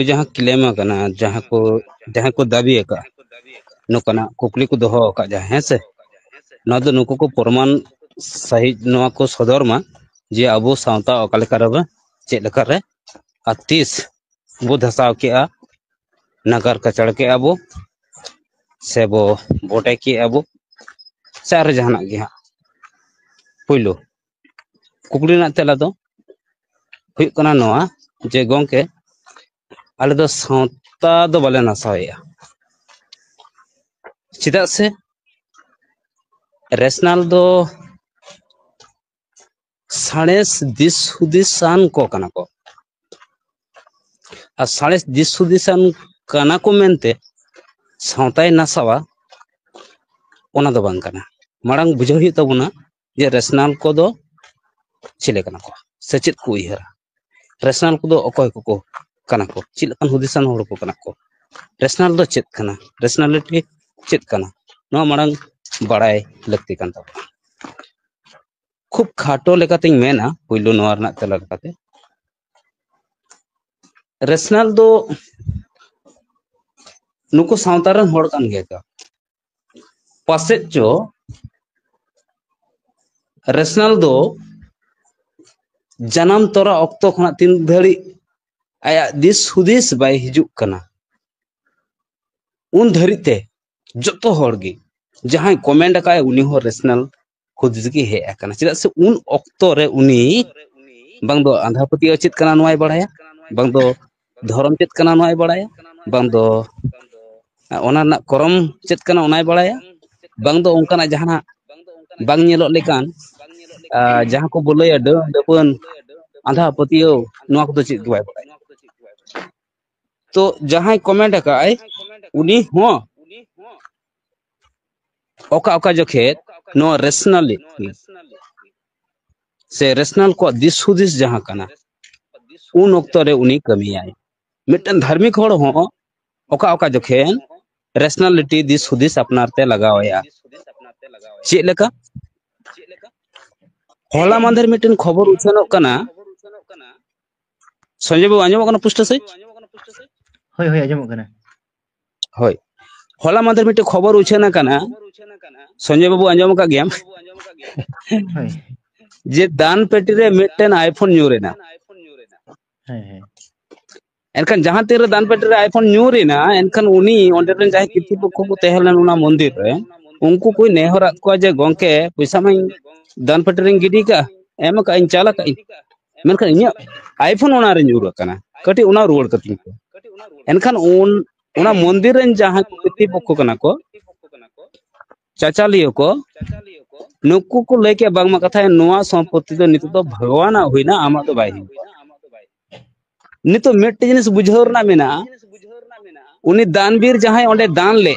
जहाँ क्लेम जहाँ को दाबी का नोकना कुकली को दोहो का जहाँ है से ना तो नुको को प्रमाण सही नवा को सदर मा जे अबो सावता अकालेका रबा चेक लेका रे आतिस बो धसाव के आ नगर कचड़ के अबो से बो बोटे के अबो चार जहाना के हाँ पुलो कुकली ना तेला दो हुई कना नवा जे गोंके आले दो सावता दो बाले नासाया चिदा से रेशनल दो साड़ेस दिस हुदिसान को कना को आ साड़ेस दिस हुदिसान कना को मेनते सावताय नासावा ओना दो बांग कना मारांग बुझाव हुई तबुना जे रेशनल को दो चिले कना को सचित को उयहरा रेशनल को दो अकोय को कना को चिलकन हुदिसान होड़ को कना को रेशनल दो चेत कना रेशनलिटी चेत कना नो मारांग बड़ाय लगती कान तबुना खूब खाटो लेकातिंग मेना पुइलो नोआ रना तेला लेकाते रेशनल दो नुको सावतारन होड़ कान गया का पासे चो रेशनल दो जन्म तोरा ऑक्तो खना तीन धड़ी आया दिस हुदिस बाय हिजुक कना उन धड़ी ते जतो होड़गी जहां कमेंट का उनी हो रेशनल खुदिस की हे अकना चिदा से उन ऑक्तो रे उनी बांग दो आंधापति अचित कना नोय बड़ाया बांग दो धर्म चित कना नोय बड़ाया बांग दो ओना ना करम चित कना ओनाय बड़ाया बांग दो उनकाना जहां बांग नेलो लेकान जहां को बोलया दपन आंधापति नोआ को चित दुआय बड़ाया तो जहां कमेंट का आय उनी हो ओका ओका जोखेत नो रेशनलिटी से रेशनल को दिस हुदिस जहां कना उन ओक्तो रे उनी कमी आय मिटन धार्मिक होड़ हो ओका ओका जोखेन रेशनलिटी दिस हुदिस अपनारते लगावया चेक लेका होला मांदर मिटन खबर उछानो कना संजय बाबू आंजम कना पुष्ट से होय होय आंजम कना होय होला मांदर मिटन खबर उछाना कना संजय बाबू आंजम का गया जे दान पेटी रे मिटन आईफोन न्यूरेना एनखान जहां तेरे दान पेटी रे आईफोन न्यूरेना एनखान उनी ओंडे रन जाय किति पक्ष को तेहलन उना मंदिर रे उनको कोई नेहरा को जे गोंके पैसा में दान पेटी रे गिडी का एम का इन चाला का मेनखान इnya आईफोन ओना रे न्यूर कना कटी ओना रोड कतिन को एनखान ओना मंदिर रे जहां किति पक्ष कना को चाचालियो को नुकु को लेके बांगमा कथा नोआ संपत्ति तो नित तो भगवान हुईना आमा तो बाई नितो मेट जिनिस बुझौर ना मेना उनी दानवीर जहां ओंडे दान ले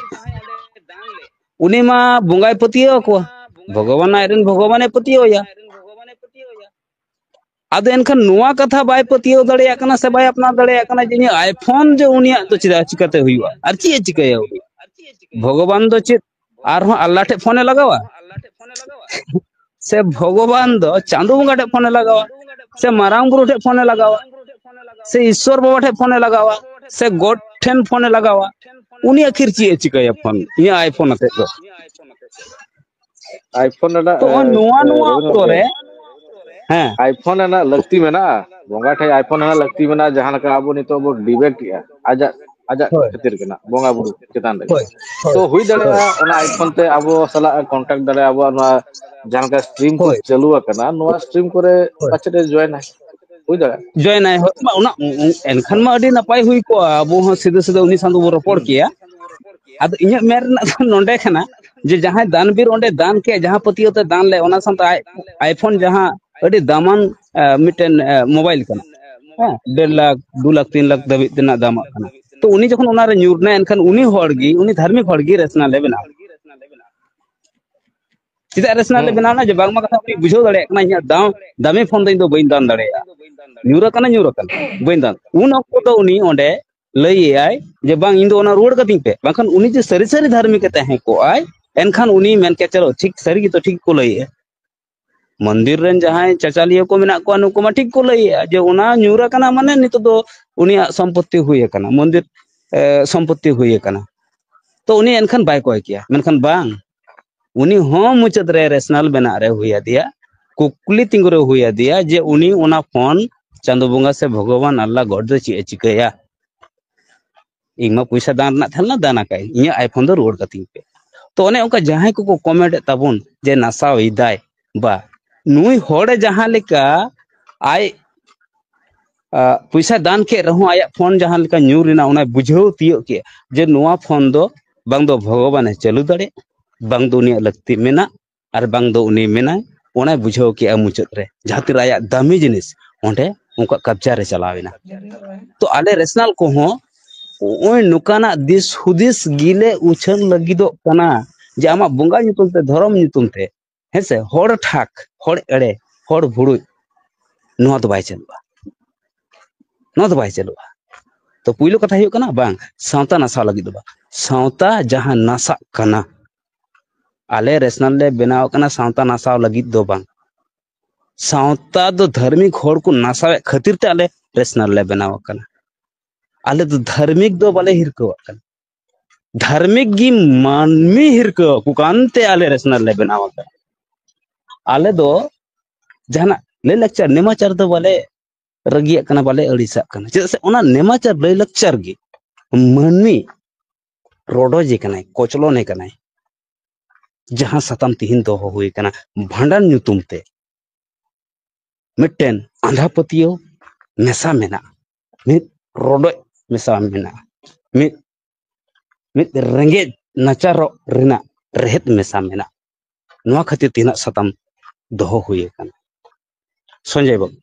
उनी मा बोंगाय पतियो को भगवान आयरन भगवाने पतियो या आदो एनखान नोआ कथा बाय पतियो दड़े कना से बाय अपना दड़े कना जे आईफोन जो उनिया तो चिदा चिकाते हुईवा आर ची चिकाया भगवान दो चित आर हो अल्लाह ठे फोन लगावा से भगवान दो चांदो बंगा ठे फोन लगावा से मारांग बुरु ठे फोन लगावा से ईश्वर बाबा ठे फोन लगावा से गॉड ठेन फोन लगावा उनी आखिर ची चिकाया फोन ये आईफोन अते दो आईफोन ना तो नोआ नोआ तोरे हैं आईफोन ना लगती में ना बोंगा ठे आईफोन ना लगती में ना जहां का आबो नितो बो डिबेट किया आजा आजा खातिर के ना बोंगा बुरु चितान रे तो हुई दड़े ओना आईफोन ते आबो सला कांटेक्ट दड़े आबो ना जहां का स्ट्रीम को चालू करना नोआ स्ट्रीम करे पछे जॉइन है हुई दड़े जॉइन है ओना एनखान मा अडी नपाय हुई को आबो हो सीधे सीधे उनी संदो बो रिपोर्ट किया आद इnya मेर ना नोंडे खना जे जहां दानवीर ओंडे दान के जहां पतियो ते दान ले ओना संत आईफोन जहां अडी दामान मिटन मोबाइल कना हां 1.5 लाख 2 लाख 3 लाख दबि तना दाम कना तो उनी जखन ओना रे न्यूरना एनखान उनी होड़गी उनी धार्मिक होड़गी रेशनल ले बना चिदा रेशनल ले बना ना जे बांगमा कथा उनी बुझो दड़े कना इnya दामी फोन दई दो बइन दान दड़े न्यूरा कना बइन दान उन ऑक्टो दो उनी ओंडे लई आय जे बांग इन दो ओना रोड कतिं पे बांखान उनी जे सरी सरी धार्मिक ते हैं को आय एनखान उनी मेन के चलो ठीक सरी की तो ठीक को लई मंदिर रेन जहां चाचालिया को मेना को नुको मा ठीक को लइया जे उना न्यूरा कना माने नितो दो उनिया संपत्ति हुई कना मंदिर संपत्ति हुई कना तो उनी एनखान बाय कोय किया मेनखान बांग उनी हो मुचद रे रेशनल बना रे हुई दिया कुकली तिंगु रे हुई दिया जे उनी उना फोन चांदो बंगा से भगवान अल्लाह गॉड दो ची चिकया इमा पैसा दान ना थलना दाना काई इया आईफोन दो रोड कतिंग पे तो अने उनका जहां को कमेंट ताबुन जे नासाव इदाय बा नुई होड़े जहां लेका आय पैसा दान के रहो आया फोन जहां लेका न्यूरिना उना बुझाव तियो के जे नुआ फोन दो बांग दो भगवान चालू दाड़े बांग दो उनिया लगती मेना और बांग दो उनी मेना उना बुझाव के मुचत रे जहातिर आया दामी जिनिस ओंडे उनका कब्जा रे चलावेना तो आले रेशनल को हो ओय नुकाना दिस हुदिस गिले उछन लगिदो कना जे आमा बंगा ᱧᱩᱛᱩᱢ ते धर्म ᱧᱩᱛᱩᱢ ते हेसे होड़ ठाक होड़ एड़े होड़ भुड़ु नुआ तो बाय चलुआ नुआ तो बाय चलुआ तो पुइलो कथा हुई कना बांग सावता नासा लगी दो सावता जहां नासा कना आले रेशनल ले बनाव कना सावता नासा लगी दो बांग सावता दो धार्मिक होड़ को नासावे खातिर ते आले रेशनल ले बनाव कना आले तो धार्मिक दो बाले हिरको कना धार्मिक गी मानमी हिरको कुकानते आले रेशनल ले बनाव कना आले दो जहाना ले लेक्चर नेमाचार दो बाले रगिया कना बाले अड़िसा कना चेदा से ओना नेमाचार ले लेक्चर गी मानमी रोडो जे कनाय कोचलो ने कनाय जहां सतम तिहिन दो हुई कना भांडन ᱧᱩᱛᱩᱢ ते मिटेन आंधा पतियो मेसा मेना मित रोडो मेसा मेना मित रेंगे नाचारो रिना रेहत मेसा मेना नुआ खातिर तिना सतम दोहो हुई कना संजय बाबू